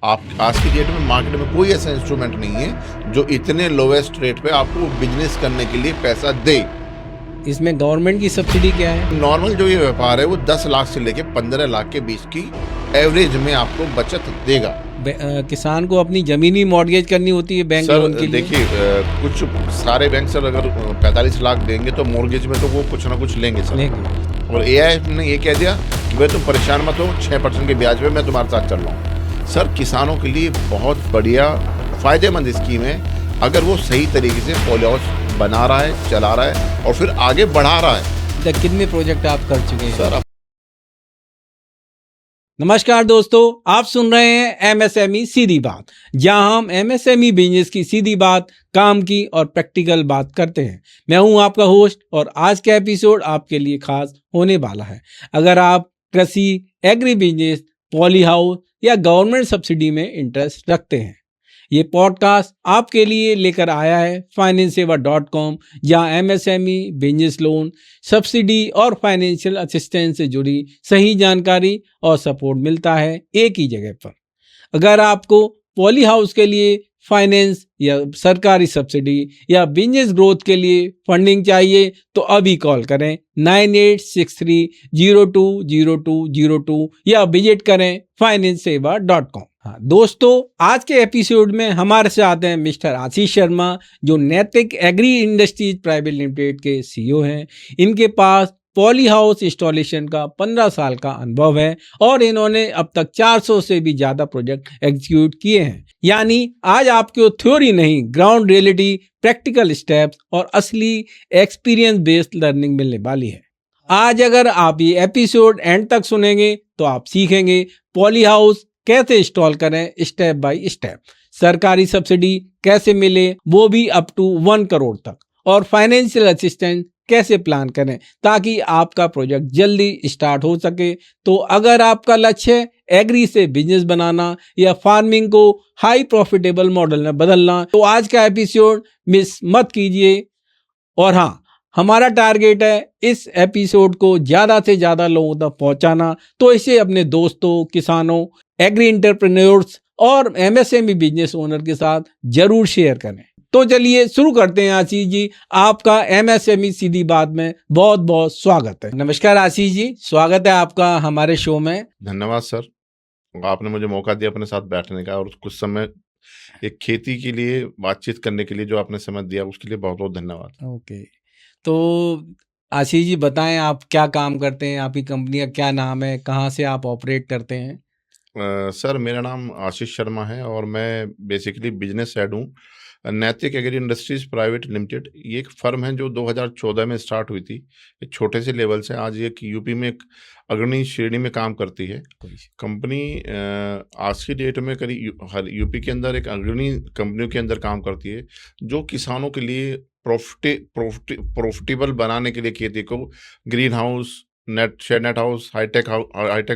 आप आज की डेट में मार्केट में कोई ऐसा इंस्ट्रूमेंट नहीं है जो इतने लोवेस्ट रेट पे आपको बिजनेस करने के लिए पैसा दे। इसमें गवर्नमेंट की सब्सिडी क्या है? नॉर्मल जो ये व्यापार है वो 10 लाख से लेके 15 लाख के बीच की एवरेज में आपको बचत देगा। किसान को अपनी जमीनी मॉर्गेज करनी होती है बैंक लोन के सर लिए। देखिए, कुछ सारे बैंक सर अगर 45 लाख देंगे तो मॉर्गेज में तो वो कुछ ना कुछ लेंगे सर। लेंगे। और एआई ने ये कह दिया कि भाई तुम परेशान मत हो, 6% के ब्याज पे मैं तुम्हारे साथ चल रहा हूँ। सर किसानों के लिए बहुत बढ़िया फायदेमंद स्कीम है अगर वो सही तरीके से पॉली हाउस बना रहा है, चला रहा है और फिर आगे बढ़ा रहा है। कितने प्रोजेक्ट आप कर चुके हैं सर? नमस्कार दोस्तों, आप सुन रहे हैं एमएसएमई सीधी बात, जहां हम एमएसएमई बिजनेस की सीधी बात, काम की और प्रैक्टिकल बात करते हैं। मैं हूं आपका होस्ट और आज का एपिसोड आपके लिए खास होने वाला है। अगर आप कृषि, एग्री बिजनेस, पॉली हाउस या गवर्नमेंट सब्सिडी में इंटरेस्ट रखते हैं, ये पॉडकास्ट आपके लिए लेकर आया है financesaver.com, जहां एमएसएमई, बिजनेस लोन, सब्सिडी और फाइनेंशियल असिस्टेंस से जुड़ी सही जानकारी और सपोर्ट मिलता है एक ही जगह पर। अगर आपको पॉली हाउस के लिए फाइनेंस या सरकारी सब्सिडी या बिजनेस ग्रोथ के लिए फंडिंग चाहिए तो अभी कॉल करें 9863020202 या विजिट करें financesaver.com। हाँ दोस्तों, आज के एपिसोड में हमारे साथ हैं मिस्टर आशीष शर्मा, जो नैतिक एग्री इंडस्ट्रीज प्राइवेट लिमिटेड के सीईओ हैं। इनके पास पॉली हाउस इंस्टॉलेशन का 15 साल का अनुभव है और इन्होंने अब तक 400 से भी ज्यादा प्रोजेक्ट एग्जीक्यूट किए हैं। यानी आज आपको थ्योरी नहीं, ग्राउंड रियलिटी, प्रैक्टिकल स्टेप्स और असली एक्सपीरियंस बेस्ड लर्निंग मिलने वाली है। आज अगर आप ये एपिसोड एंड तक सुनेंगे तो आप सीखेंगे पॉली हाउस कैसे इंस्टॉल करें स्टेप बाय स्टेप, सरकारी सब्सिडी कैसे मिले वो भी अप टू 1 करोड़ तक, और फाइनेंशियल असिस्टेंस कैसे प्लान करें ताकि आपका प्रोजेक्ट जल्दी स्टार्ट हो सके। तो अगर आपका लक्ष्य है एग्री से बिजनेस बनाना या फार्मिंग को हाई प्रॉफिटेबल मॉडल में बदलना, तो आज का एपिसोड मिस मत कीजिए। और हाँ, हमारा टारगेट है इस एपिसोड को ज़्यादा से ज़्यादा लोगों तक पहुंचाना, तो इसे अपने दोस्तों, किसानों, एग्री एंटरप्रेन्योर्स और एमएसएमई बिजनेस ओनर के साथ जरूर शेयर करें। तो चलिए शुरू करते हैं। आशीष जी, आपका एमएसएमई सीधी बात में बहुत बहुत स्वागत है। नमस्कार आशीष जी, स्वागत है आपका हमारे शो में। धन्यवाद सर, आपने मुझे मौका दिया अपने साथ बैठने का और कुछ समय एक खेती के लिए बातचीत करने के लिए जो आपने समय दिया उसके लिए बहुत बहुत धन्यवाद। ओके, तो आशीष जी बताएं आप क्या काम करते हैं, आपकी कंपनी का क्या नाम है, कहाँ से आप ऑपरेट करते हैं? सर मेरा नाम आशीष शर्मा है और मैं बेसिकली बिजनेस हेड हूँ नैतिक एग्री इंडस्ट्रीज प्राइवेट लिमिटेड। ये एक फर्म है जो 2014 में स्टार्ट हुई थी, एक छोटे से लेवल से आज एक यूपी में एक अग्रणी श्रेणी में काम करती है कंपनी। आज की डेट में करीब हर यूपी के अंदर एक अग्रणी कंपनियों के अंदर काम करती है जो किसानों के लिए प्रॉफिटेबल बनाने के लिए खेती को green house, net shade net house, hitech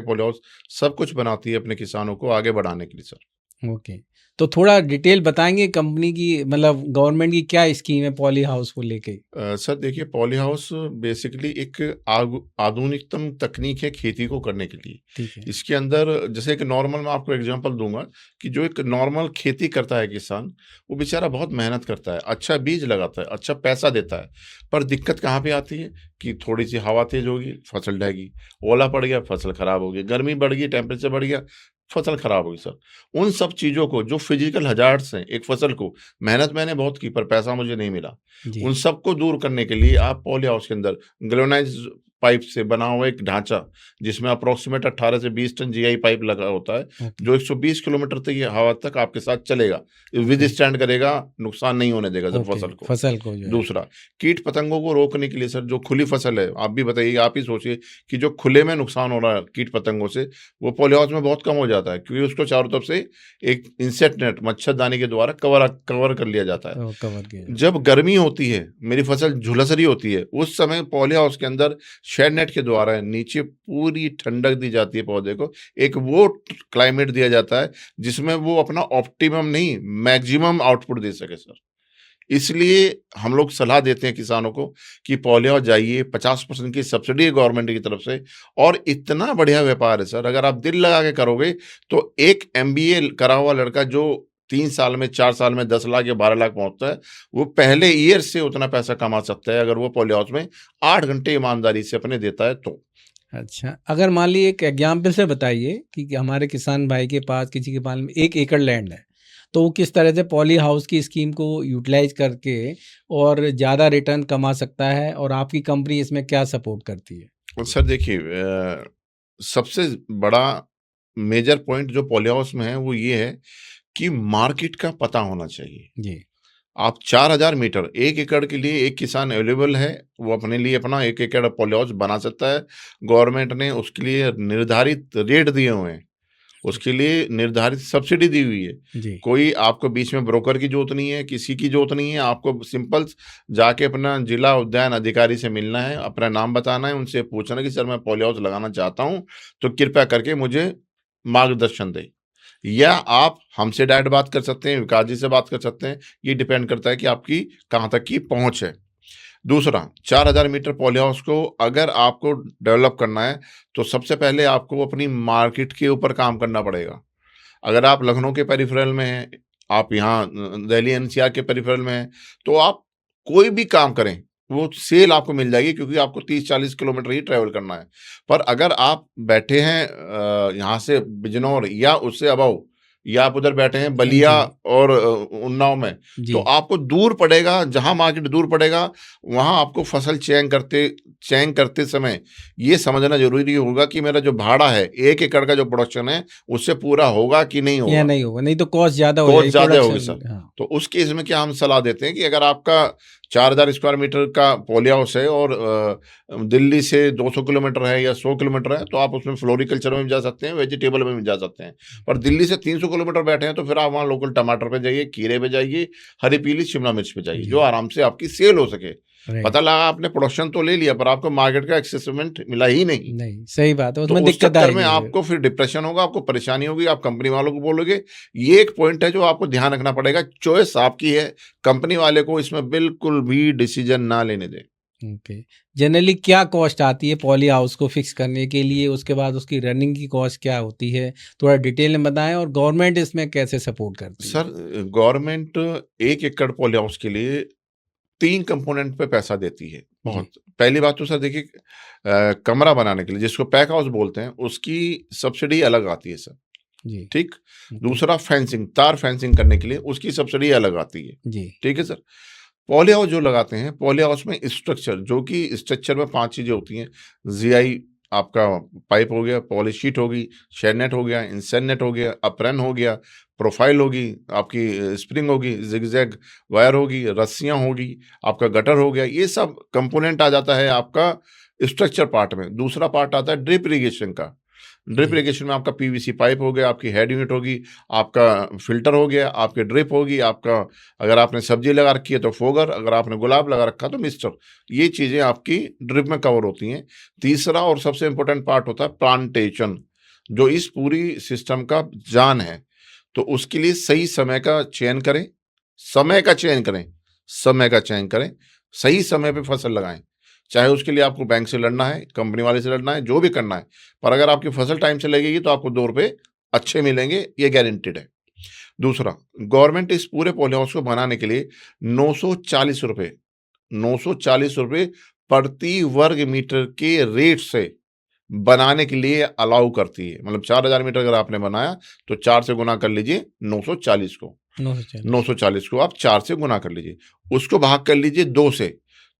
poly house सब कुछ बनाती है अपने किसानों को आगे बढ़ाने के लिए सर। ओके, तो थोड़ा डिटेल बताएंगे कंपनी की, मतलब गवर्नमेंट की क्या स्कीम है पॉली हाउस को लेके? सर देखिए, पॉली हाउस बेसिकली एक आधुनिकतम तकनीक है खेती को करने के लिए। ठीक है। इसके अंदर जैसे एक नॉर्मल मैं आपको एग्जांपल दूंगा कि जो एक नॉर्मल खेती करता है किसान, वो बेचारा बहुत मेहनत करता है, अच्छा बीज लगाता है, अच्छा पैसा देता है, पर दिक्कत कहाँ पे आती है कि थोड़ी सी हवा तेज होगी फसल ढहेगी, ओला पड़ गया फसल खराब हो गई, गर्मी बढ़ गई, टेम्परेचर बढ़ गया, फसल खराब होगी सर। उन सब चीज़ों को जो फिजिकल हजार्ड्स हैं एक फसल को, मेहनत मैंने बहुत की पर पैसा मुझे नहीं मिला, जी। उन सबको दूर करने के लिए आप पॉली हाउस के अंदर गैल्वेनाइज्ड पाइप से बना हुआ एक ढांचा जिसमें अप्रोक्सीमेट 18 से 20 टन जीआई पाइप लगा होता है ओके। जो 120 किलोमीटर तक ये हवा तक आपके साथ चलेगा, विद स्टैंड करेगा, नुकसान नहीं होने देगा सर ओके, फसल को जो है। दूसरा, कीट पतंगों को रोकने के लिए सर जो खुली फसल है, आप भी बताइए, आप ही सोचिए कि जो खुले में नुकसान हो रहा है कीट पतंगों से, वो पॉली हाउस में बहुत कम हो जाता है क्योंकि उसको चारों तरफ से एक इंसेक्ट नेट, मच्छरदानी के द्वारा कवर कर लिया जाता है। कवर किया। जब गर्मी होती है, मेरी फसल झुलस रही होती है, उस समय पॉली हाउस के अंदर शेड नेट के द्वारा नीचे पूरी ठंडक दी जाती है पौधे को, एक वो क्लाइमेट दिया जाता है जिसमें वो अपना ऑप्टिमम नहीं मैक्सिमम आउटपुट दे सके सर। इसलिए हम लोग सलाह देते हैं किसानों को कि पॉली हाउस जाइए, 50% की सब्सिडी है गवर्नमेंट की तरफ से और इतना बढ़िया व्यापार है सर, अगर आप दिल लगा के करोगे तो एक एमबीए करा हुआ लड़का जो 3 साल में, 4 साल में 10 लाख या 12 लाख पहुँचता है, वो पहले ईयर से उतना पैसा कमा सकता है अगर वो पॉली हाउस में 8 घंटे ईमानदारी से अपने देता है तो। अच्छा, अगर मान लीजिए एक एग्जाम्पल से बताइए कि हमारे किसान भाई के पास किसी के पास में 1 एकड़ लैंड है, तो वो किस तरह से पॉली हाउस की स्कीम को यूटिलाइज करके और ज़्यादा रिटर्न कमा सकता है और आपकी कंपनी इसमें क्या सपोर्ट करती है? सर देखिए सबसे बड़ा मेजर पॉइंट जो पॉली हाउस में है वो ये है कि मार्केट का पता होना चाहिए। जी, आप 4000 मीटर 1 एकड़ के लिए एक किसान अवेलेबल है, वो अपने लिए अपना 1 एकड़ पॉली हाउस बना सकता है। गवर्नमेंट ने उसके लिए निर्धारित रेट दिए हुए हैं, उसके लिए निर्धारित सब्सिडी दी हुई है। जी, कोई आपको बीच में ब्रोकर की ज़रूरत नहीं है, किसी की ज़रूरत नहीं है, आपको सिंपल जाके अपना जिला उद्यान अधिकारी से मिलना है, अपना नाम बताना है, उनसे पूछना है कि सर मैं पॉली हाउस लगाना चाहता हूँ, तो कृपया करके मुझे मार्गदर्शन दें। या आप हमसे डायरेक्ट बात कर सकते हैं, विकास जी से बात कर सकते हैं, ये डिपेंड करता है कि आपकी कहाँ तक की पहुँच है। दूसरा 4000 मीटर पॉली हाउस को अगर आपको डेवलप करना है, तो सबसे पहले आपको अपनी मार्केट के ऊपर काम करना पड़ेगा। अगर आप लखनऊ के पेरिफेरल में हैं, आप यहाँ दिल्ली एनसीआर के पेरिफेरल में हैं, तो आप कोई भी काम करें, वो सेल आपको मिल जाएगी क्योंकि आपको 30-40 किलोमीटर ही ट्रैवल करना है। पर अगर आप बैठे हैं यहाँ से बिजनौर या उससे अबव या आप उधर बैठे हैं बलिया जी, और उन्नाव में, जी, तो आपको दूर पड़ेगा, जहाँ मार्केट दूर पड़ेगा, वहाँ आपको फसल चयन करते समय ये समझना ज़रूरी होगा कि मेरा जो भाड़ा है, 1 एकड़ का जो प्रोडक्शन है, उससे पूरा होगा कि नहीं या होगा? नहीं होगा, नहीं तो कॉस्ट ज़्यादा हो कॉस्ट जाएगी ज़्यादा होगी प्रोडक्शन। सर। हाँ, तो उस केस में क्या हम सलाह देते हैं कि अगर आपका 4000 स्क्वायर मीटर का पॉली हाउस है और दिल्ली से 200 किलोमीटर है या 100 किलोमीटर है, तो आप उसमें फ्लोरिकल्चर में भी जा सकते हैं, वेजिटेबल में भी जा सकते हैं। पर दिल्ली से 300 किलोमीटर बैठे हैं, तो फिर आप वहाँ लोकल टमाटर पे जाइए, खीरे पे जाइए, हरी पीली शिमला मिर्च पे जाइए, जी, जो आराम से आपकी सेल हो सके। राइट, पता लगा आपने प्रोडक्शन तो ले लिया, पर आपको मार्केट का एक्सेसमेंट मिला ही नहीं। नहीं, सही बात है, तो उसमें उस दिक्कत चक्कर में आएगी फिर। आपको फिर डिप्रेशन होगा, आपको परेशानी होगी, आप कंपनी वालों को बोलोगे। ये एक पॉइंट है जो आपको ध्यान रखना पड़ेगा, चॉइस आपकी है, कंपनी वाले को इसमें बिल्कुल भी डिसीजन ना लेने दें। ओके, जनरली क्या कॉस्ट आती है पॉली हाउस को फिक्स करने के लिए, उसके बाद उसकी रनिंग की कॉस्ट क्या होती है, थोड़ा डिटेल में बताएं और गवर्नमेंट इसमें कैसे सपोर्ट करती है? सर गवर्नमेंट 1 एकड़ पॉली हाउस के लिए 3 कंपोनेंट पे पैसा देती है, जी, बहुत। पहली बात तो सर देखिए कमरा बनाने के लिए जिसको पैक हाउस बोलते हैं, उसकी सब्सिडी अलग आती है सर, जी, ठीक? ओके, दूसरा फेंसिंग, तार फेंसिंग करने के लिए उसकी सब्सिडी अलग आती है, जी, ठीक है सर? पॉली हाउस जो लगाते हैं, पॉली हाउस में स्ट्रक्चर जो कि स्ट्रक्चर में 5 चीज़ें होती हैं, जीआई आपका पाइप हो गया, पॉली शीट होगी, शेड नेट हो गया, इंसेंट नेट हो गया, अप्रैन हो गया, प्रोफाइल होगी, आपकी स्प्रिंग होगी, ज़िगज़ैग वायर होगी, रस्सियाँ होगी, आपका गटर हो गया, ये सब कंपोनेंट आ जाता है आपका स्ट्रक्चर पार्ट में। दूसरा पार्ट आता है ड्रिप इरिगेशन का। ड्रिप जी, इरिगेशन में आपका पीवीसी पाइप हो गया, आपकी हेड यूनिट होगी, आपका फ़िल्टर हो गया, आपकी ड्रिप होगी, आपका अगर आपने सब्ज़ी लगा रखी है तो फोगर, अगर आपने गुलाब लगा रखा तो मिस्टर। ये चीज़ें आपकी ड्रिप में कवर होती हैं। तीसरा और सबसे इम्पोर्टेंट पार्ट होता है प्लांटेशन, जो इस पूरी सिस्टम का जान है। तो उसके लिए सही समय का चयन करें, समय का चयन करें, समय का चयन करें, सही समय पे फसल लगाएँ। चाहे उसके लिए आपको बैंक से लड़ना है, कंपनी वाले से लड़ना है, जो भी करना है, पर अगर आपकी फसल टाइम से लगेगी तो आपको 2 रुपए अच्छे मिलेंगे, ये गारंटीड है। दूसरा, गवर्नमेंट इस पूरे पॉली हाउस को बनाने के लिए 940 रुपए 940 रुपए प्रति वर्ग मीटर के रेट से बनाने के लिए अलाउ करती है। मतलब 4000 मीटर अगर आपने बनाया, तो 4 से गुना कर लीजिए 940 को। 940, 940 को आप 4 से गुना कर लीजिए। उसको भाग कर लीजिए 2 से,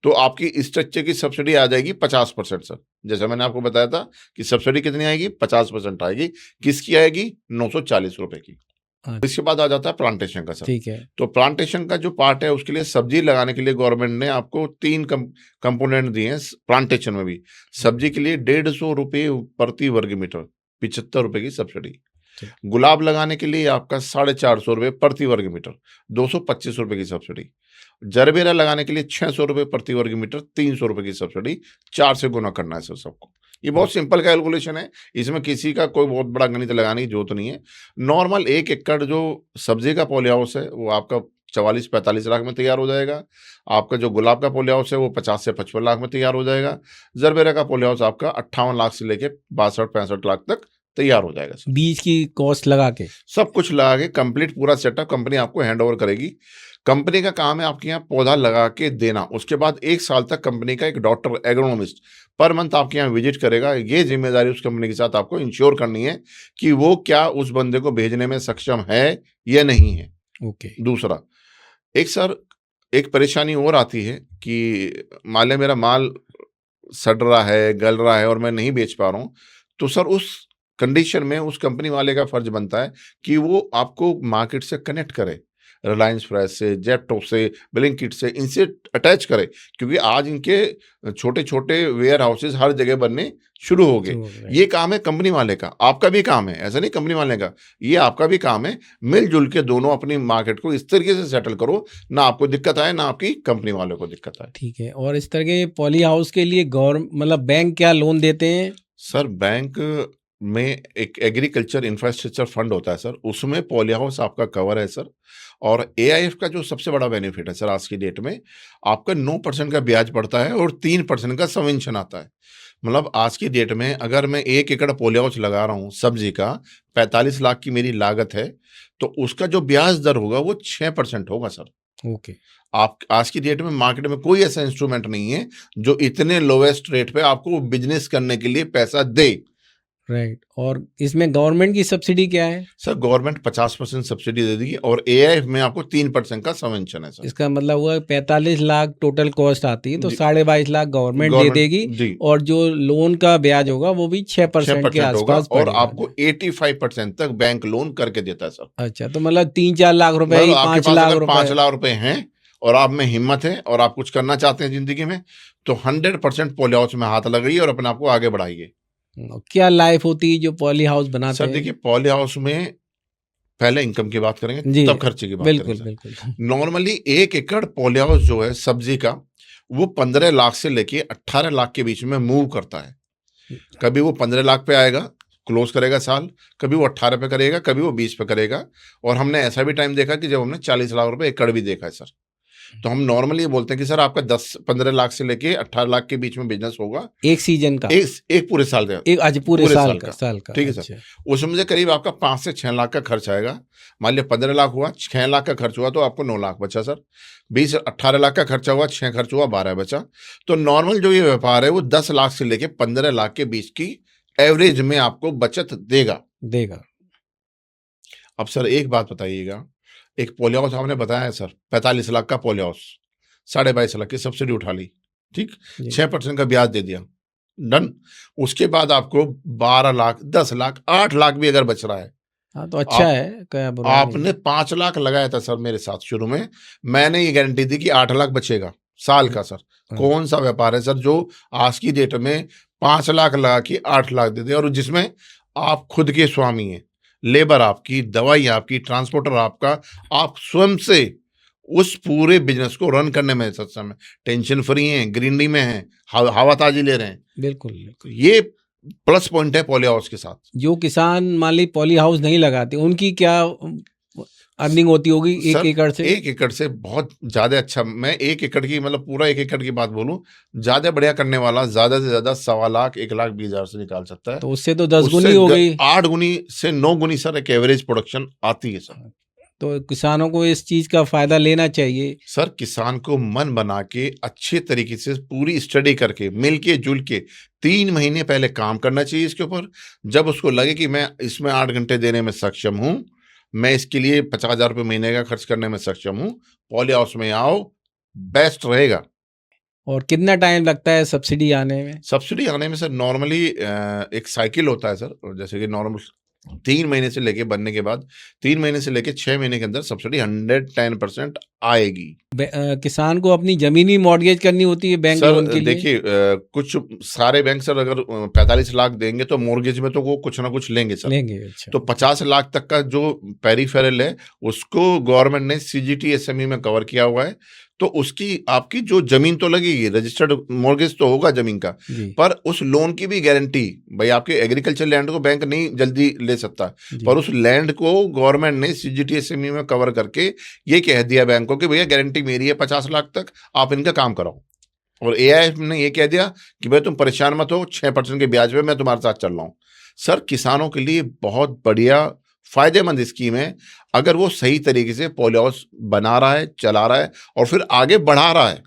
तो आपकी स्ट्रक्चर की सब्सिडी आ जाएगी 50% सर। जैसा मैंने आपको बताया था कि सब्सिडी कितनी आएगी? 50% आएगी। किसकी आएगी? 940 रुपए की। अच्छा, इसके बाद आ जाता है प्लांटेशन का सर। ठीक है, तो प्लांटेशन का जो पार्ट है उसके लिए सब्जी लगाने के लिए गवर्नमेंट ने आपको 3 कंपोनेंट दिए हैं प्लांटेशन में भी। सब्जी के लिए 150 रुपये प्रति वर्ग मीटर, 75 रुपए की सब्सिडी। ठीक, गुलाब लगाने के लिए आपका 450 रुपये प्रति वर्ग मीटर, 225 रुपए की सब्सिडी। जरबेरा लगाने के लिए 600 रुपये प्रति वर्ग मीटर, 300 रुपए की सब्सिडी। 4 से गुना करना है सर सबको। ये बहुत सिंपल कैलकुलेशन है, इसमें किसी का कोई बहुत बड़ा गणित लगाने की जरूरत नहीं है। नॉर्मल 1 एकड़ जो सब्जी का पॉली हाउस है, वो आपका 44-45 लाख में तैयार हो जाएगा। आपका जो गुलाब का पॉली हाउस है वो 50 से 55 लाख में तैयार हो जाएगा। जरबेरा का पॉली हाउस आपका 58 लाख से लेके 62-65 लाख तक तैयार हो जाएगा सर। बीज की कॉस्ट लगा के सब कुछ लगा के कंप्लीट पूरा सेटअप कंपनी आपको हैंड ओवर करेगी। कंपनी का काम है आपके यहाँ पौधा लगा के देना, उसके बाद 1 साल तक कंपनी का एक डॉक्टर एग्रोनॉमिस्ट पर मंथ आपके यहाँ विजिट करेगा। ये जिम्मेदारी उस कंपनी के साथ आपको इंश्योर करनी है कि वो क्या उस बंदे को भेजने में सक्षम है या नहीं है। ओके। दूसरा, एक सर एक परेशानी और आती है कि मान लें मेरा माल सड़ रहा है, गल रहा है और मैं नहीं बेच पा रहा हूँ, तो सर उस कंडीशन में उस कंपनी वाले का फर्ज बनता है कि वो आपको मार्केट से कनेक्ट करे, रिलायंस फ्रेश से, जेप्टो से, ब्लिंकिट से, इनसे अटैच करे, क्योंकि आज इनके छोटे छोटे वेयर हाउसेज हर जगह बनने शुरू हो गए। ये काम है कंपनी वाले का, आपका भी काम है, ऐसा नहीं कंपनी वाले का, ये आपका भी काम है। मिलजुल के दोनों अपनी मार्केट को इस तरीके से सेटल करो, ना आपको दिक्कत आए ना आपकी कंपनी वालों को दिक्कत आए। ठीक है। और इस तरह के पॉली हाउस के लिए मतलब बैंक क्या लोन देते हैं? सर बैंक में एक एग्रीकल्चर इंफ्रास्ट्रक्चर फंड होता है सर, उसमें पॉली हाउस आपका कवर है सर। और एआईएफ का जो सबसे बड़ा बेनिफिट है सर आज की डेट में, आपका 9% का ब्याज पड़ता है और 3% का सबवेंशन आता है। मतलब आज की डेट में अगर मैं 1 एकड़ पॉली हाउस लगा रहा हूँ सब्जी का, 45 लाख की मेरी लागत है, तो उसका जो ब्याज दर होगा वो 6% होगा सर। ओके। आप आज की डेट में मार्केट में कोई ऐसा इंस्ट्रूमेंट नहीं है जो इतने लोवेस्ट रेट पे आपको बिजनेस करने के लिए पैसा दे। राइट। और इसमें गवर्नमेंट की सब्सिडी क्या है? सर गवर्नमेंट 50% सब्सिडी दे देगी और एआईएफ में आपको 3% का सबवेंशन है सर। इसका मतलब हुआ 45 लाख टोटल कॉस्ट आती है, तो 22.5 लाख गवर्नमेंट दे देगी और जो लोन का ब्याज होगा वो भी 6% के आसपास और आपको 85% तक बैंक लोन करके देता है सर। अच्छा, तो मतलब 3-4 लाख रुपए, 5 लाख रुपए, 5 लाख रुपए हैं और आप में हिम्मत है और आप कुछ करना चाहते हैं जिंदगी में, तो 100% पॉली हाउस में हाथ लगाइए और अपने आप को आगे बढ़ाइए। क्या लाइफ होती है जो पॉली हाउस बनाते सर हैं? देखिए, पॉली हाउस में पहले इनकम की बात करेंगे तब खर्चे की बात करेंगे। बिल्कुल। नॉर्मली 1 एकड़ पॉली हाउस जो है सब्जी का, वो 15 लाख से लेके 18 लाख के बीच में मूव करता है। कभी वो 15 लाख पे आएगा, क्लोज करेगा साल, कभी वो 18 पे करेगा, कभी वो 20 पे करेगा। और हमने ऐसा भी टाइम देखा कि जब हमने 40 लाख रुपए एकड़ भी देखा है सर। तो हम नॉर्मली बोलते हैं कि सर आपका 10-15 लाख से लेके 18 लाख के बीच में बिजनेस होगा एक सीजन का, एक पूरे साल का, एक आज पूरे साल का। ठीक है सर। उसमें से करीब आपका 5 से 6 लाख का खर्च आएगा। मान लिया 15 लाख हुआ, 6 लाख का खर्च हुआ तो आपको 9 लाख बचा सर। 18 लाख का खर्चा हुआ, 6 खर्च हुआ, 12 बचा। तो नॉर्मल जो ये व्यापार है वो 10 लाख से लेके 15 लाख के बीच की एवरेज में आपको बचत देगा। अब सर एक बात बताइएगा, एक पॉली हाउस आपने बताया है सर 45 लाख का पॉली हाउस, 22.5 लाख की सब्सिडी उठा ली, ठीक, 6% का ब्याज दे दिया, डन। उसके बाद आपको 12 लाख, 10 लाख, 8 लाख भी अगर बच रहा है, हाँ तो अच्छा है, क्या बुरा आपने 5 लाख लगाया था सर मेरे साथ शुरू में, मैंने ये गारंटी दी कि 8 लाख बचेगा साल का सर। कौन सा व्यापार है सर जो आज की डेट में 5 लाख लगा के 8 लाख दे दे, और जिसमें आप खुद के स्वामी हैं, लेबर आपकी, दवाई आपकी, ट्रांसपोर्टर आपका, आप स्वयं से उस पूरे बिजनेस को रन करने में सक्षम है, टेंशन फ्री हैं, ग्रीनरी में हैं, हवा ताजी ले रहे हैं। बिल्कुल। ये प्लस पॉइंट है पॉली हाउस के साथ। जो किसान मान ली पॉली हाउस नहीं लगाते, उनकी क्या अर्निंग होती होगी 1 एकड़ से? 1 एकड़ से बहुत ज्यादा अच्छा। मैं 1 एकड़ की मतलब पूरा 1 एकड़ की बात बोलूं, ज्यादा बढ़िया करने वाला ज्यादा से ज्यादा 1.25 लाख 1,20,000 से निकाल सकता है। तो उससे तो 10 गुनी हो गई, 8 गुनी से 9 गुनी सर एक एवरेज प्रोडक्शन आती है सर। तो किसानों को इस चीज का फायदा लेना चाहिए सर। किसान को मन बना के अच्छे तरीके से पूरी स्टडी करके मिलके जुल के 3 महीने पहले काम करना चाहिए इसके ऊपर। जब उसको लगे कि मैं इसमें 8 घंटे देने में सक्षम हूं, मैं इसके लिए 50,000 रुपये महीने का खर्च करने में सक्षम हूं, पॉली हाउस में आओ, बेस्ट रहेगा। और कितना टाइम लगता है सब्सिडी आने में? सब्सिडी आने में सर नॉर्मली एक साइकिल होता है सर, जैसे कि नॉर्मल 3 महीने से लेके बनने के बाद 3 महीने से लेके 6 महीने के अंदर सब्सिडी 110% आएगी। किसान को अपनी जमीन ही मॉर्गेज करनी होती है बैंक लोन के लिए? देखिए कुछ सारे बैंक सर अगर 45 लाख देंगे तो मॉर्गेज में तो वो कुछ ना कुछ लेंगे सर, लेंगे। अच्छा। तो 50 लाख तक का जो पेरिफेरल है उसको गवर्नमेंट ने CGT SME में कवर किया हुआ है। तो उसकी आपकी जो ज़मीन तो लगेगी, रजिस्टर्ड मॉर्गेज तो होगा ज़मीन का, जी पर उस लोन की भी गारंटी, भाई आपके एग्रीकल्चर लैंड को बैंक नहीं जल्दी ले सकता, जी पर उस लैंड को गवर्नमेंट ने सीजीटीएसएमई में कवर करके ये कह दिया बैंक को कि भैया गारंटी मेरी है 50 लाख तक, आप इनका काम कराओ। और एआईएफ ने ये कह दिया कि भाई तुम परेशान मत हो, 6% के ब्याज पे मैं तुम्हारे साथ चल रहा हूँ। सर, किसानों के लिए बहुत बढ़िया फायदेमंद स्कीम है, अगर वो सही तरीके से पॉली हाउस बना रहा है, चला रहा है और फिर आगे बढ़ा रहा है।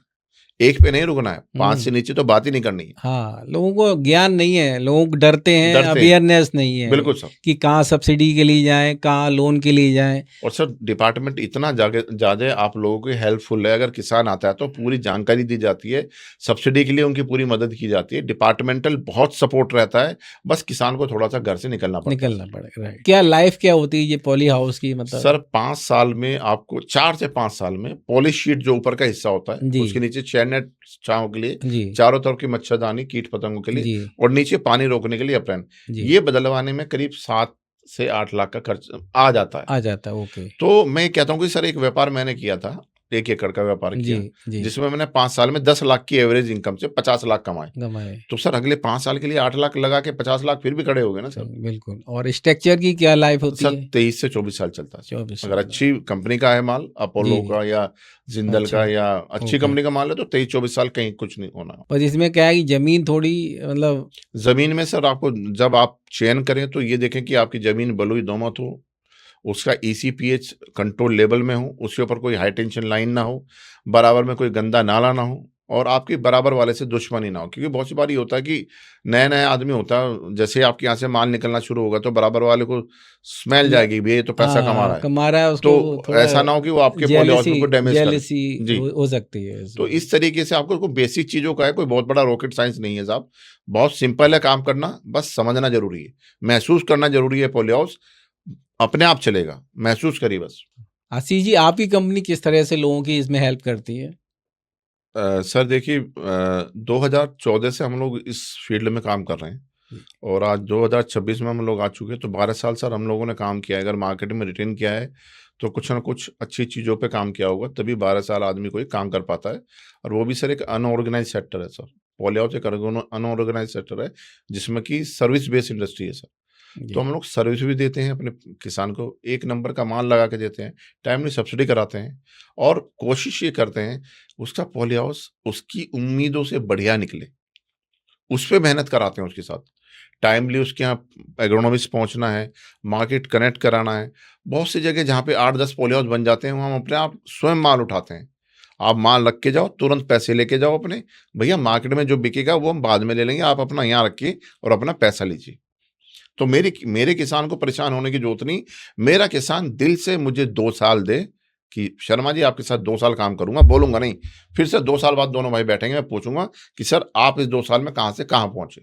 एक पे नहीं रुकना है, 5 से नीचे तो बात ही नहीं करनी है। हाँ, लोगों को ज्ञान नहीं है, लोग डरते हैं, डरते हैं। अवेयरनेस नहीं है बिल्कुल सर। कि कहाँ सब्सिडी के लिए जाएं, कहाँ लोन के लिए जाएं। और सर डिपार्टमेंट इतना ज़्यादा आप लोगों के हेल्पफुल है, अगर किसान आता है तो पूरी जानकारी दी जाती है, सब्सिडी के लिए उनकी पूरी मदद की जाती है, डिपार्टमेंटल बहुत सपोर्ट रहता है, बस किसान को थोड़ा सा घर से निकलना पड़ता है। निकलना पड़ेगा, राइट। क्या लाइफ क्या होती है ये पॉली हाउस की, मतलब? सर 5 साल में आपको 4 से 5 साल में पॉलिश शीट जो ऊपर का हिस्सा होता है, जी उसके नीचे चेन नेट छांव के लिए, जी चारों तरफ की मच्छरदानी कीट पतंगों के लिए, जी और नीचे पानी रोकने के लिए अप्रैन, जी ये बदलवाने में करीब 7 से 8 लाख का खर्च आ जाता है। आ जाता है, ओके। तो मैं कहता हूँ कि सर एक व्यापार मैंने किया था, 1 एकड़ का व्यापार जी किया, जी जिसमें मैंने 5 साल में 10 लाख की एवरेज इनकम से 50 लाख कमाए। गमाए, तो सर अगले 5 साल के लिए 8 लाख लगा के 50 लाख फिर भी खड़े हो गए ना सर। बिल्कुल। और स्ट्रक्चर की क्या लाइफ होती सर है? 23 से 24 साल चलता है सर। 24 अगर साल। अच्छी कंपनी का है माल, अपोलो जी का या जिंदल अच्छा, का या अच्छी ओके। कंपनी का माल है, तो 23-24 साल कहीं कुछ नहीं होना। पर इसमें क्या है कि जमीन थोड़ी, मतलब जमीन में सर आपको जब आप चयन करें तो ये देखें कि आपकी जमीन बलुई दोमट हो, उसका ईसीपीएच कंट्रोल लेवल में हो, उसके ऊपर कोई हाई टेंशन लाइन ना हो, बराबर में कोई गंदा नाला ना हो, और आपकी बराबर वाले से दुश्मनी ना हो। क्योंकि बहुत सी बार ये होता है कि नया-नया आदमी होता है, जैसे आपके यहाँ से माल निकलना शुरू होगा तो बराबर वाले को स्मेल जाएगी, भई ये तो पैसा कमा रहा है। कमा रहा है, उसको तो थोड़ा ऐसा ना हो कि वो आपके पॉली हाउस में कोई डैमेज करे। जेलसी जी। हो सकती है तो इसमें। इस तरीके से आपको बेसिक चीज़ों का है, कोई बहुत बड़ा रॉकेट साइंस नहीं है साहब। बहुत सिंपल है काम करना, बस समझना ज़रूरी है, महसूस करना ज़रूरी है। पॉली हाउस अपने आप चलेगा, महसूस करिए बस। आशीष जी, आपकी कंपनी किस तरह से लोगों की इसमें हेल्प करती है? सर देखिए 2014 से हम लोग इस फील्ड में काम कर रहे हैं और आज 2026 में हम लोग आ चुके हैं, तो 12 साल सर हम लोगों ने काम किया है। अगर मार्केट में रिटेन किया है तो कुछ ना कुछ अच्छी चीज़ों पे काम किया होगा, तभी 12 साल आदमी कोई काम कर पाता है। और वो भी सर एक अनऑर्गेनाइज सेक्टर है सर। पॉली हाउस एक अनऑर्गेनाइज सेक्टर है, जिसमें कि सर्विस बेस्ड इंडस्ट्री है सर। जी तो हम लोग सर्विस भी देते हैं अपने किसान को, एक नंबर का माल लगा के देते हैं, टाइमली सब्सिडी कराते हैं, और कोशिश ये करते हैं उसका पॉली हाउस उसकी उम्मीदों से बढ़िया निकले, उस पे मेहनत कराते हैं उसके साथ। टाइमली उसके यहाँ एग्रोनॉमिस्ट पहुँचना है, मार्केट कनेक्ट कराना है। बहुत सी जगह जहाँ पे 8-10 पॉली हाउस बन जाते हैं, वहाँ हम अपने आप स्वयं माल उठाते हैं। आप माल रख के जाओ, तुरंत पैसे लेके जाओ अपने, भैया मार्केट में जो बिकेगा वो हम बाद में ले लेंगे, आप अपना यहाँ रखिए और अपना पैसा लीजिए। तो मेरे किसान को परेशान होने की जरूरत नहीं। मेरा किसान दिल से मुझे 2 साल दे कि शर्मा जी आपके साथ 2 साल काम करूंगा, बोलूंगा नहीं। फिर से 2 साल बाद दोनों भाई बैठेंगे, मैं पूछूंगा कि सर आप इस 2 साल में कहाँ से कहाँ पहुंचे।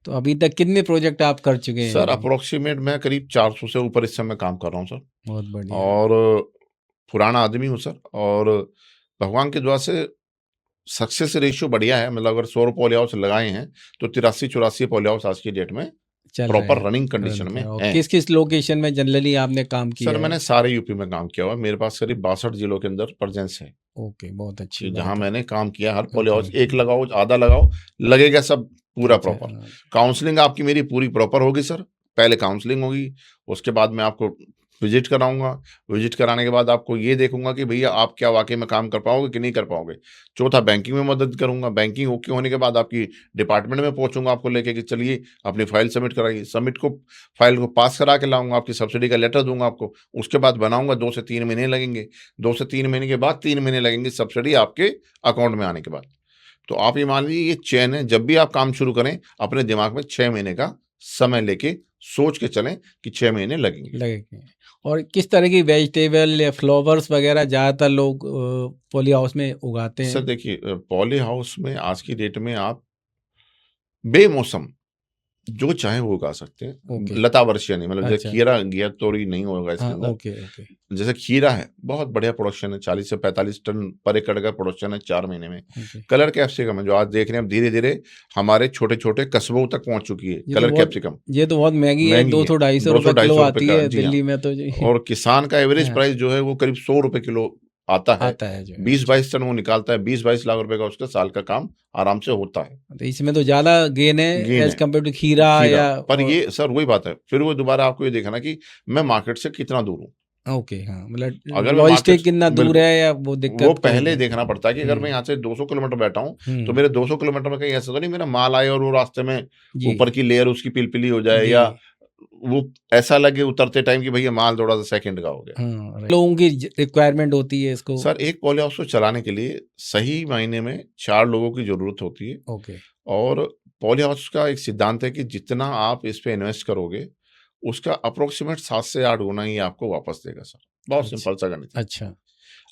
तो अभी तक कितने प्रोजेक्ट आप कर चुके हैं? सर अप्रोक्सीमेट मैं करीब 400 से ऊपर इस समय काम कर रहा हूँ सर। बहुत बढ़िया। और पुराना आदमी हूँ सर, और भगवान की दुआ से सक्सेस रेशियो बढ़िया है। मतलब अगर 100 पॉली हाउस लगाए हैं तो 83-84 पॉली हाउस आज की डेट में चल प्रॉपर रहा है, रनिंग कंडीशन में और है। किस किस लोकेशन में जनरली आपने काम किया सर है? मैंने सारे यूपी में काम किया हुआ है। मेरे पास करीब 62 जिलों के अंदर प्रेजेंस है ओके, बहुत अच्छी कि बात जहां है। मैंने काम किया। हर पॉली हाउस ओके। एक लगाओ, आधा लगाओ, लगेगा सब पूरा अच्छा, प्रॉपर। काउंसलिंग आपकी मेरी पूरी प्रॉपर होगी सर। पहले काउंसलिंग होगी, उसके बाद मैं आपको विजिट कराऊंगा। विजिट कराने के बाद आपको ये देखूंगा कि भैया आप क्या वाकई में काम कर पाओगे कि नहीं कर पाओगे। चौथा, बैंकिंग में मदद करूंगा। बैंकिंग ओके होने के बाद आपकी डिपार्टमेंट में पहुंचूंगा आपको लेके कि चलिए अपनी फाइल सबमिट कराइए। सबमिट को फाइल को पास करा के लाऊंगा, आपकी सब्सिडी का लेटर दूंगा आपको। उसके बाद बनाऊंगा, 2 से 3 महीने लगेंगे। 2 से 3 महीने के बाद 3 महीने लगेंगे सब्सिडी आपके अकाउंट में आने के बाद। तो आप ये मान लीजिए ये चेन है। जब भी आप काम शुरू करें अपने दिमाग में 6 महीने का समय लेके सोच के चलें कि 6 महीने लगेंगे। और किस तरह की वेजिटेबल या फ्लावर्स वगैरह ज़्यादातर लोग पॉली हाउस में उगाते सर हैं? देखिए पॉली हाउस में आज की डेट में आप बेमौसम जो चाहे वो उगा सकते हैं। ओके। लता वर्षीय नहीं, मतलब जैसे अच्छा। खीरा घिया तोरी नहीं होगा इसके हाँ, अंदर। Okay okay. जैसे खीरा है, बहुत बढ़िया प्रोडक्शन है, 40 से 45 टन पर एकड़ का प्रोडक्शन है 4 महीने में। ओके। कलर कैप्सिकम है जो आज देख रहे हैं, अब धीरे धीरे हमारे छोटे छोटे कस्बों तक पहुंच चुकी है ये तो कलर बहुत कैप्सिकम। ये तो बहुत महंगी है, महंगी है, 200-250 रुपए 200-250 किलो रुपए आती का। है जी हाँ। दिल्ली में तो जी। और किसान का एवरेज हाँ। प्राइस जो है वो करीब 100 रुपए किलो आता है, आता है जो है। 20-22 टन वो निकालता है, 20-22 लाख रुपए का उसका साल का काम आराम से होता है। तो इसमें तो ज्यादा गेन है गेन एज है कम्पेयर टू खीरा खीरा, या पर ये सर वही बात है, फिर वो दोबारा आपको ये देखना कि मैं मार्केट से कितना दूर हूँ। ओके, हाँ, मतलब अगर मैं लॉजिस्टिक मार्केट कितना दूर बिल्कुल, है या वो वो दिक्कत कोई पहले नहीं। देखना पड़ता है कि अगर मैं यहाँ से 200 किलोमीटर बैठा हूँ, तो मेरे 200 किलोमीटर में कहीं ऐसा तो नहीं मेरा माल आए और वो रास्ते में जी ऊपर की लेयर उसकी पिलपिली हो जाए, जी या वो ऐसा लगे उतरते टाइम कि भैया माल थोड़ा सा सेकंड का हो गया। हाँ, लोगों की रिक्वायरमेंट होती है इसको। सर एक पॉली हाउस को चलाने के लिए सही मायने में 4 लोगों की जरूरत होती है। ओके, और पॉली हाउस का एक सिद्धांत है कि जितना आप इस पे इन्वेस्ट करोगे, उसका अप्रोक्सीमेट 7 से 8 गुना ही आपको वापस देगा सर। बहुत अच्छा सिंपल सा गणित है। अच्छा,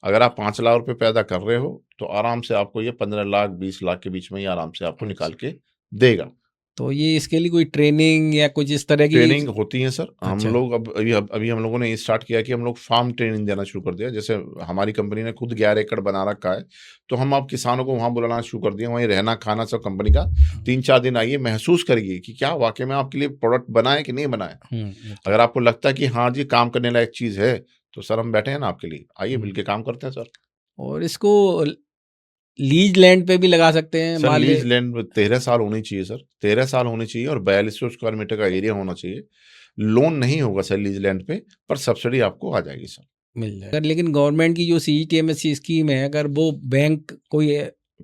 अगर आप 5 लाख रुपए पैदा कर रहे हो, तो आराम से आपको ये 15 लाख 20 लाख के बीच में ही आराम से आपको निकाल अच्छा। के देगा। तो ये इसके लिए कोई ट्रेनिंग या कुछ इस तरह की? ट्रेनिंग होती है सर। हम अच्छा, लोग अभी हम लोगों ने स्टार्ट किया कि हम लोग फार्म ट्रेनिंग देना शुरू कर दिया। जैसे हमारी कंपनी ने खुद 11 एकड़ बना रखा है, तो हम अब किसानों को वहाँ बुलाना शुरू कर दिए। वहीं रहना खाना सब कंपनी का। 3-4 दिन आइए, महसूस करिए कि क्या वाकई में आपके लिए प्रोडक्ट बना है कि नहीं बना है। ओके, अगर आपको लगता है कि हाँ जी काम करने लायक चीज़ है, तो सर हम बैठे हैं ना आपके लिए, आइए मिल हुँ। के काम करते हैं सर। और इसको लीज लैंड पे भी लगा सकते हैं, सर मान लीज ली लैंड 13 साल होनी चाहिए सर, 13 साल होनी चाहिए और 4200 स्क्वायर मीटर का एरिया होना चाहिए। लोन नहीं होगा सर लीज लैंड पे, पर सब्सिडी आपको आ जाएगी सर। मिल जाए। अगर लेकिन गवर्नमेंट की जो सीजीटीएमएस की स्कीम है, अगर वो बैंक कोई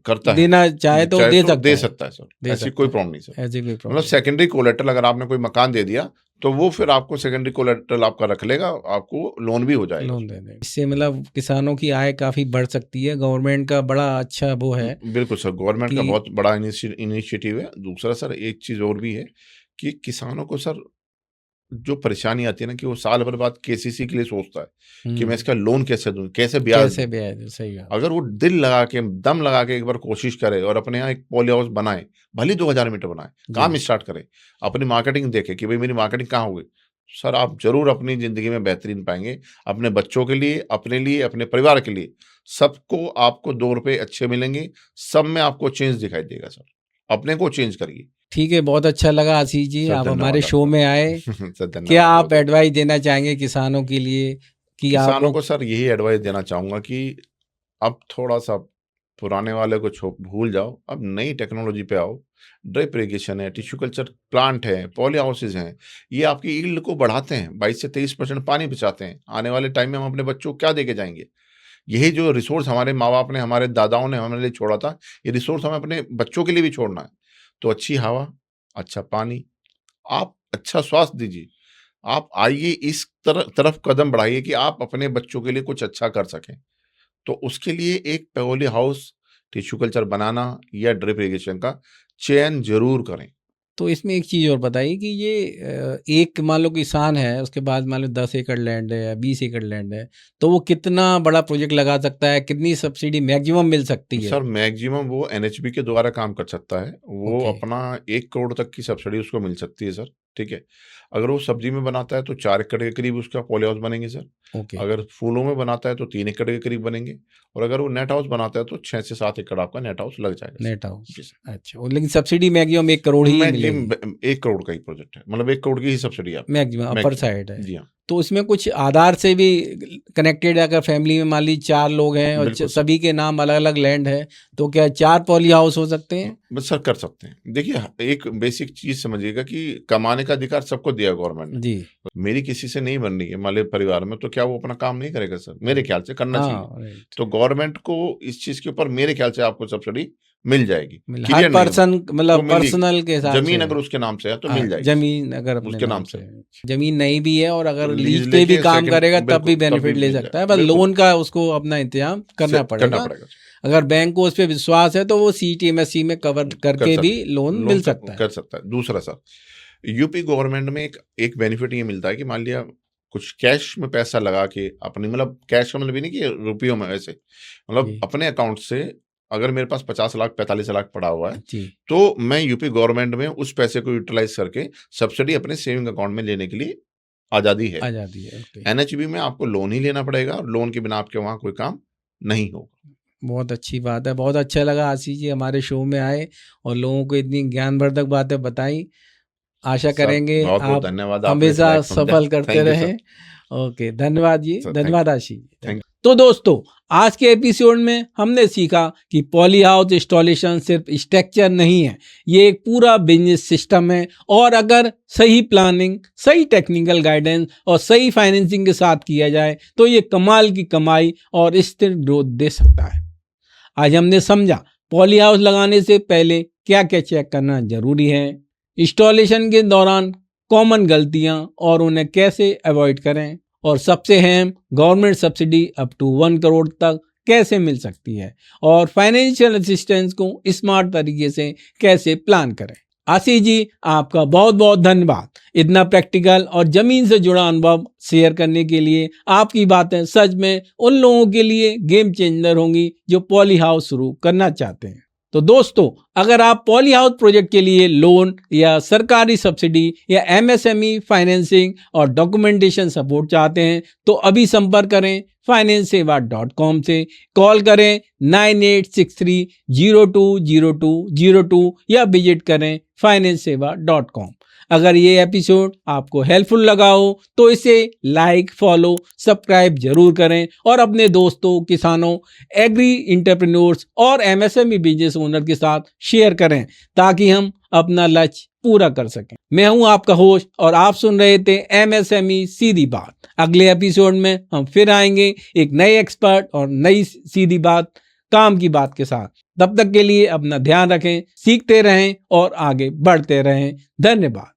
करता है, देना चाहे तो चाहे दे तो सकता दे है, सकता है सर, दे ऐसी सकता कोई है, प्रॉब्लम नहीं सर। ऐसे कोई मतलब प्रॉब्लम। सेकेंडरी कोलेटरल अगर आपने कोई मकान दे दिया, तो वो फिर आपको सेकेंडरी कोलेटरल आपका रख लेगा, आपको लोन भी हो जाएगा। लोन दे दें, इससे मतलब किसानों की आय काफी बढ़ सकती है। गवर्नमेंट का बड़ा अच्छा वो है बिल्कुल सर, गवर्नमेंट का कि बहुत बड़ा इनिशिएटिव है। दूसरा सर एक चीज़ और भी है कि किसानों को सर जो परेशानी आती है ना कि वो साल भर बाद केसीसी के लिए सोचता है कि मैं इसका लोन कैसे दूं, कैसे ब्याज कैसे दूं। ब्याज है, सही बात। अगर वो दिल लगा के दम लगा के एक बार कोशिश करे और अपने यहाँ एक पॉली हाउस बनाए, भले 2000 मीटर बनाए, काम जी, स्टार्ट करे, अपनी मार्केटिंग देखे कि भाई मेरी मार्केटिंग कहाँ होगी, सर आप जरूर अपनी जिंदगी में बेहतरीन पाएंगे। अपने बच्चों के लिए, अपने परिवार के लिए, सबको आपको 2 रुपए अच्छे मिलेंगे। सब में आपको चेंज दिखाई देगा सर। अपने को चेंज करिए। ठीक है, बहुत अच्छा लगा आशीष जी, सर आप हमारे धन्यवाद शो आपका। में आए। सर क्या धन्यवाद बहुत आप बहुत। एडवाइस देना चाहेंगे किसानों के लिए कि आप किसानों लोग? को सर यही एडवाइस देना चाहूंगा कि अब थोड़ा सा पुराने वाले को भूल जाओ, अब नई टेक्नोलॉजी पे आओ। ड्रिप इरिगेशन है, टिश्यू कल्चर प्लांट है, पॉली हाउसेज हैं, ये आपकी यील्ड को बढ़ाते हैं, 22 से 23% पानी बचाते हैं। आने वाले टाइम में हम अपने बच्चों को क्या दे के जाएंगे? यही जो रिसोर्स हमारे माँ बाप ने, हमारे दादाओं ने हमारे लिए छोड़ा था, ये रिसोर्स हमें अपने बच्चों के लिए भी छोड़ना है। तो अच्छी हवा, अच्छा पानी, आप अच्छा स्वास्थ्य दीजिए। आप आइए इस तरफ कदम बढ़ाइए कि आप अपने बच्चों के लिए कुछ अच्छा कर सकें। तो उसके लिए एक पॉली हाउस, टिश्यू कल्चर बनाना या ड्रिप इरिगेशन का चयन ज़रूर करें। तो इसमें एक चीज़ और बताइए कि ये एक मान लो किसान है, उसके बाद मान लो 10 एकड़ लैंड है या 20 एकड़ लैंड है, तो वो कितना बड़ा प्रोजेक्ट लगा सकता है? कितनी सब्सिडी मैक्सिमम मिल सकती है? सर मैक्सिमम वो एनएचबी के द्वारा काम कर सकता है। वो ओके, अपना 1 करोड़ तक की सब्सिडी उसको मिल सकती है सर, ठीक है। अगर वो सब्जी में बनाता है तो 4 एकड़ के करीब उसका पॉली हाउस बनेंगे सर। ओके, अगर फूलों में बनाता है तो 3 एकड़ के करीब बनेंगे, और अगर वो नेट हाउस बनाता है तो 6 से 7 एकड़ आपका नेट हाउस लग जाएगा नेट सर। हाउस। जी सर। अच्छा, और लेकिन सब्सिडी मैक्सिमम 1 करोड़ ही मिलेगी? मैक्सिमम 1 करोड़ का ही प्रोजेक्ट है, मतलब 1 करोड़ की ही सब्सिडी है आपको मैक्सिमम अपर मैक्सिमम। साइड है। जी हाँ, तो उसमें कुछ आधार से भी कनेक्टेड है? अगर फैमिली में मान लीजिए 4 लोग हैं और बिल्कुल सर। सभी के नाम अलग-अलग लैंड है, तो क्या 4 पॉली हाउस हो सकते हैं? बस सर कर सकते हैं। देखिए एक बेसिक चीज़ समझिएगा कि कमाने का अधिकार सबको दिया है गवर्नमेंट ने। जी। मेरी किसी से नहीं बन रही है मान लीजिए परिवार में, तो क्या वो अपना काम नहीं करेगा सर? मेरे ख्याल से करना चाहिए। हाँ, राइट। तो गवर्नमेंट को इस चीज़ के ऊपर मेरे ख्याल से आपको सब्सिडी मिल जाएगी। हर क्लियर नहीं हो पर्सन तो मतलब मिलेगी। पर्सनल के हिसाब ज़मीन से अगर उसके नाम से है तो हाँ, मिल जाएगी जमीन अगर अपने उसके नाम नाम से से। है, जमीन नहीं भी है और तो अगर लीज़ लीज पे भी लेके काम करेगा तब भी बिल्कुल, तब भी बेनिफिट ले मिल सकता जाए है, बस बिल्कुल, लोन का उसको अपना इंतजाम करना करना पड़ेगा। पड़ेगा। अगर बैंक को उस पर विश्वास है तो वो सीटीएमएससी में कवर कर करके भी सकते लोन लोन मिल सकता है। कर सकता है। दूसरा सर, यूपी गवर्नमेंट में एक बेनिफिट ये मिलता है कि मान लिया कुछ कैश में पैसा लगा के अपनी, मतलब कैश का मतलब ये नहीं कि रुपयों में, ऐसे मतलब जी, अपने अकाउंट से अगर मेरे पास 50 लाख 45 लाख पड़ा हुआ है, जी, तो मैं यूपी गवर्नमेंट में उस पैसे को यूटिलाइज करके सब्सिडी अपने सेविंग अकाउंट में लेने के लिए आज़ादी है। आज़ादी है। ओके, एनएचबी में आपको लोन ही लेना पड़ेगा और लोन के बिना आपके वहाँ कोई काम नहीं होगा। बहुत अच्छी बात है। बहुत अच्छा लगा आशीष जी हमारे शो में आए और लोगों को इतनी ज्ञानवर्धक बातें बताई। आशा सर करेंगे बहुत बहुत आप धन्यवाद, आपने इस हमेशा लायक समझा। सफल करते थैंक यू सर। रहें। ओके, धन्यवाद जी, सर थैंक धन्यवाद आशीष। थैंक तो दोस्तों आज के एपिसोड में हमने सीखा कि पॉली हाउस इंस्टॉलेशन सिर्फ स्ट्रक्चर नहीं है, ये एक पूरा बिजनेस सिस्टम है और अगर सही प्लानिंग, सही टेक्निकल गाइडेंस और सही फाइनेंसिंग के साथ किया जाए तो ये कमाल की कमाई और स्थिर ग्रोथ दे सकता है। आज हमने समझा पॉली हाउस लगाने से पहले क्या क्या चेक करना जरूरी है, इंस्टॉलेशन के दौरान कॉमन गलतियां और उन्हें कैसे अवॉइड करें, और सबसे अहम government subsidy up to 1 crore तक कैसे मिल सकती है और फाइनेंशियल असिस्टेंस को स्मार्ट तरीके से कैसे प्लान करें। आशीष जी, आपका बहुत बहुत धन्यवाद इतना प्रैक्टिकल और जमीन से जुड़ा अनुभव शेयर करने के लिए। आपकी बातें सच में उन लोगों के लिए गेम चेंजर होंगी जो पॉली हाउस शुरू करना चाहते हैं। तो दोस्तों, अगर आप पॉली हाउस प्रोजेक्ट के लिए लोन या सरकारी सब्सिडी या एमएसएमई फाइनेंसिंग और डॉक्यूमेंटेशन सपोर्ट चाहते हैं तो अभी संपर्क करें financeseva.com से। कॉल करें 9863020202 या विजिट करें financeseva.com। अगर ये एपिसोड आपको हेल्पफुल लगा हो तो इसे लाइक, फॉलो, सब्सक्राइब जरूर करें और अपने दोस्तों, किसानों, एग्री एंटरप्रेन्योर्स और एमएसएमई बिजनेस ओनर के साथ शेयर करें ताकि हम अपना लक्ष्य पूरा कर सकें। मैं हूं आपका होस्ट और आप सुन रहे थे एमएसएमई सीधी बात। अगले एपिसोड में हम फिर आएंगे एक नए एक्सपर्ट और नई सीधी बात, काम की बात के साथ। तब तक के लिए अपना ध्यान रखें, सीखते रहें और आगे बढ़ते रहें। धन्यवाद।